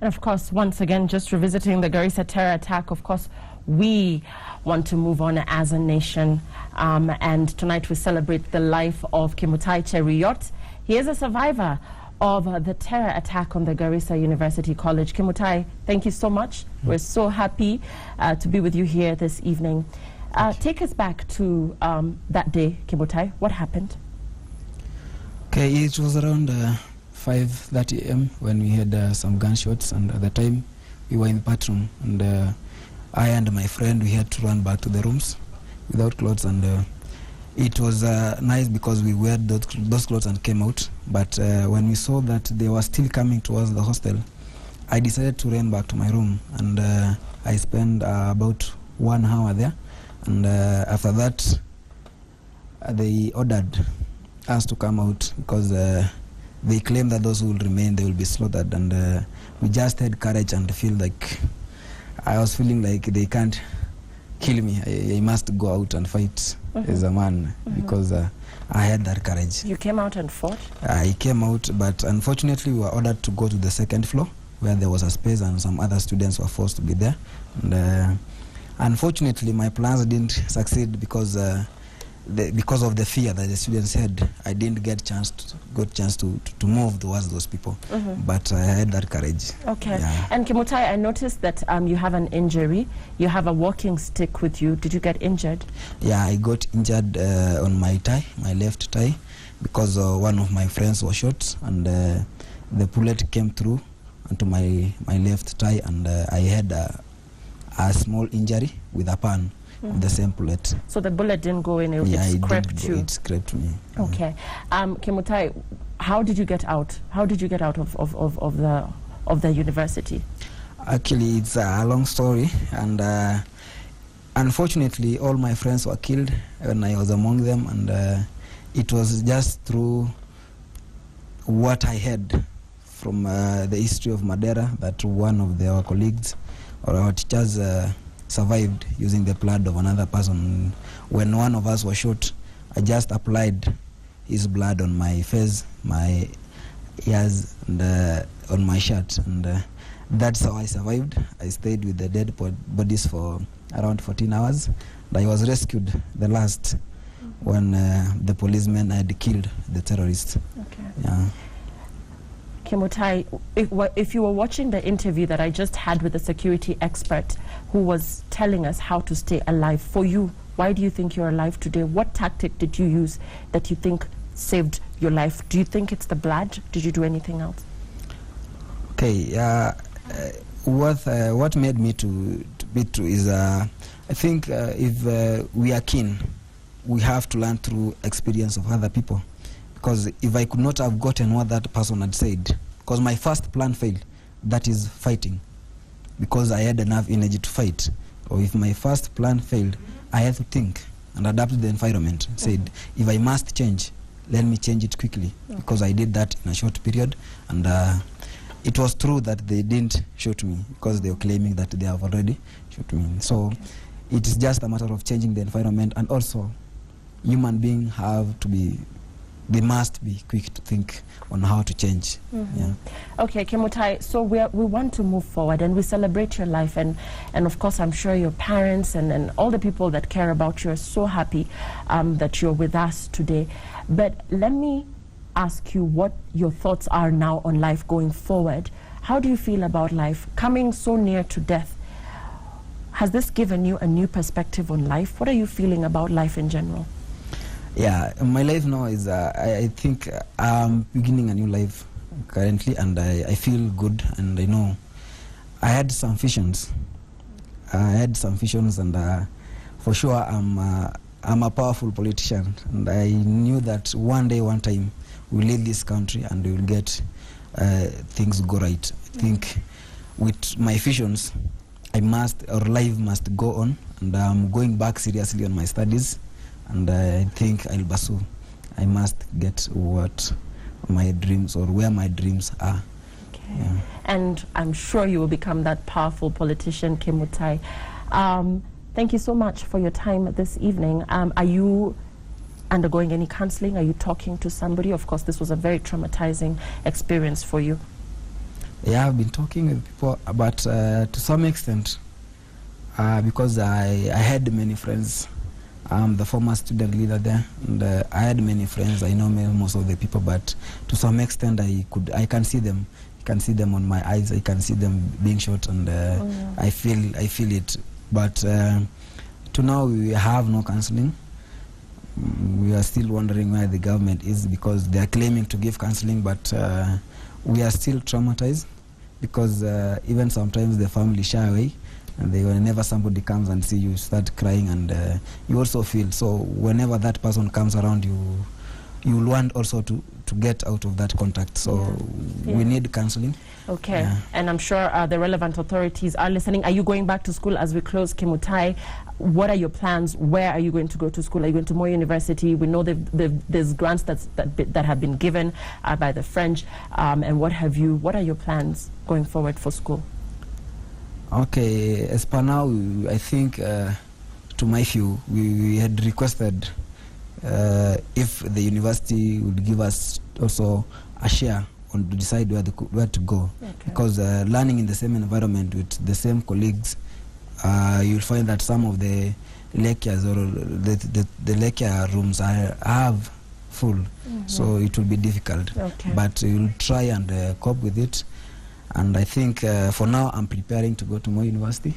And of course, once again, just revisiting the Garissa terror attack, of course, we want to move on as a nation. And tonight we celebrate the life of Kimutai Cheruiyot. He is a survivor of the terror attack on the Garissa University College. Kimutai, thank you so much. We're so happy to be with you here this evening. Take us back to that day, Kimutai. What happened? Okay, it was around 5:30 a.m. when we had some gunshots, and at the time we were in the bathroom, and I and my friend, we had to run back to the rooms without clothes, and it was nice because we wore those clothes and came out. But when we saw that they were still coming towards the hostel, I decided to run back to my room, and I spent about 1 hour there, and after that they ordered us to come out because they claim that those who will remain, they will be slaughtered, and we just had courage and feel like, I was feeling like they can't kill me. I must go out and fight as a man because I had that courage. You came out and fought? I came out, but unfortunately we were ordered to go to the second floor where there was a space and some other students were forced to be there. And unfortunately my plans didn't succeed because of the fear that the students had. I didn't get chance to move towards those people, but I had that courage. Okay. Yeah. And Kimutai, I noticed that you have an injury. You have a walking stick with you. Did you get injured? Yeah, I got injured on my thigh, my left thigh, because one of my friends was shot, and the bullet came through onto my left thigh, and I had a small injury with a pan. The same bullet. So the bullet didn't go in, it scraped you? It scraped me. Okay. Kimutai, how did you get out? How did you get out of the university? Actually, it's a long story, and unfortunately all my friends were killed when I was among them, and it was just through what I heard from the history of Madeira that one of our colleagues or our teachers survived using the blood of another person. When one of us was shot, I just applied his blood on my face, my ears, and on my shirt, and that's how I survived. I stayed with the dead bodies for around 14 hours. And I was rescued the last when the policemen had killed the terrorists. Okay. Yeah. Kimutai, if you were watching the interview that I just had with the security expert who was telling us how to stay alive, for you, why do you think you're alive today? What tactic did you use that you think saved your life? Do you think it's the blood? Did you do anything else? Okay, what made me to be true is I think if we are keen, we have to learn through experience of other people. Because if I could not have gotten what that person had said, because my first plan failed, that is fighting, because I had enough energy to fight. Or if my first plan failed, I had to think and adapt to the environment. Said, if I must change, let me change it quickly, because I did that in a short period. And it was true that they didn't shoot me, because they were claiming that they have already shot me. So it is just a matter of changing the environment, and also human beings have to be, they must be quick to think on how to change. Yeah. Okay, Kimutai, so we want to move forward, and we celebrate your life, and of course I'm sure your parents and all the people that care about you are so happy that you're with us today. But let me ask you what your thoughts are now on life going forward. How do you feel about life coming so near to death? Has this given you a new perspective on life? What are you feeling about life in general? Yeah, my life now is, I think I'm beginning a new life currently, and I feel good, and I know I had some visions. And for sure I'm a powerful politician, and I knew that one day, one time, we'll lead this country and we'll get things go right. I think with my visions, life must go on, and I'm going back seriously on my studies. And I think I'll pursue. I must get what my dreams, or where my dreams are. Okay. Yeah. And I'm sure you will become that powerful politician, Kimutai. Thank you so much for your time this evening. Are you undergoing any counseling? Are you talking to somebody? Of course, this was a very traumatizing experience for you. Yeah, I've been talking with people, but to some extent, because I had many friends. I'm the former student leader there, and I had many friends. I know most of the people, but to some extent, I can see them. I can see them on my eyes. I can see them being shot, and I feel it. But to now, we have no counseling. We are still wondering where the government is, because they are claiming to give counseling, but we are still traumatized, because even sometimes the family shy away, and whenever somebody comes and see you, start crying, and you also feel. So whenever that person comes around you, you will want also to get out of that contact. So we need counseling. Okay, and I'm sure the relevant authorities are listening. Are you going back to school as we close, Kimutai? What are your plans? Where are you going to go to school? Are you going to Moi University? We know there's grants that have been given by the French. And what are your plans going forward for school? Okay, as per now, I think, to my view, we had requested if the university would give us also a share on to decide where to go. Okay. Because learning in the same environment with the same colleagues, you'll find that some of the lectures or the lecture rooms are full, so it will be difficult. Okay. But you'll try and cope with it. And I think for now, I'm preparing to go to Moi University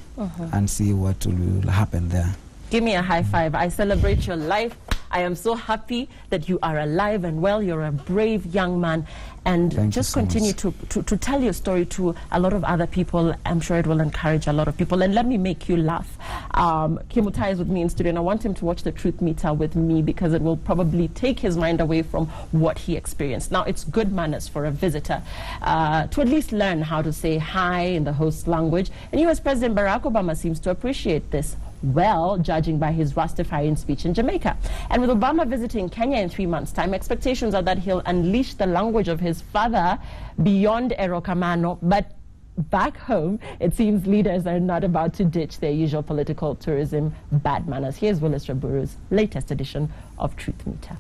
and see what will happen there. Give me a high five. I celebrate your life. I am so happy that you are alive and well. You're a brave young man. And just continue to tell your story to a lot of other people. I'm sure it will encourage a lot of people. And let me make you laugh. Kimutai is with me in studio, and I want him to watch the Truth Meter with me, because it will probably take his mind away from what he experienced. Now, it's good manners for a visitor to at least learn how to say hi in the host language. And US President Barack Obama seems to appreciate this, well, judging by his Rastafarian speech in Jamaica. And with Obama visiting Kenya in 3 months' time, expectations are that he'll unleash the language of his father beyond Erokamano. But back home, it seems leaders are not about to ditch their usual political tourism bad manners. Here's Willis Raburu's latest edition of Truth Meter.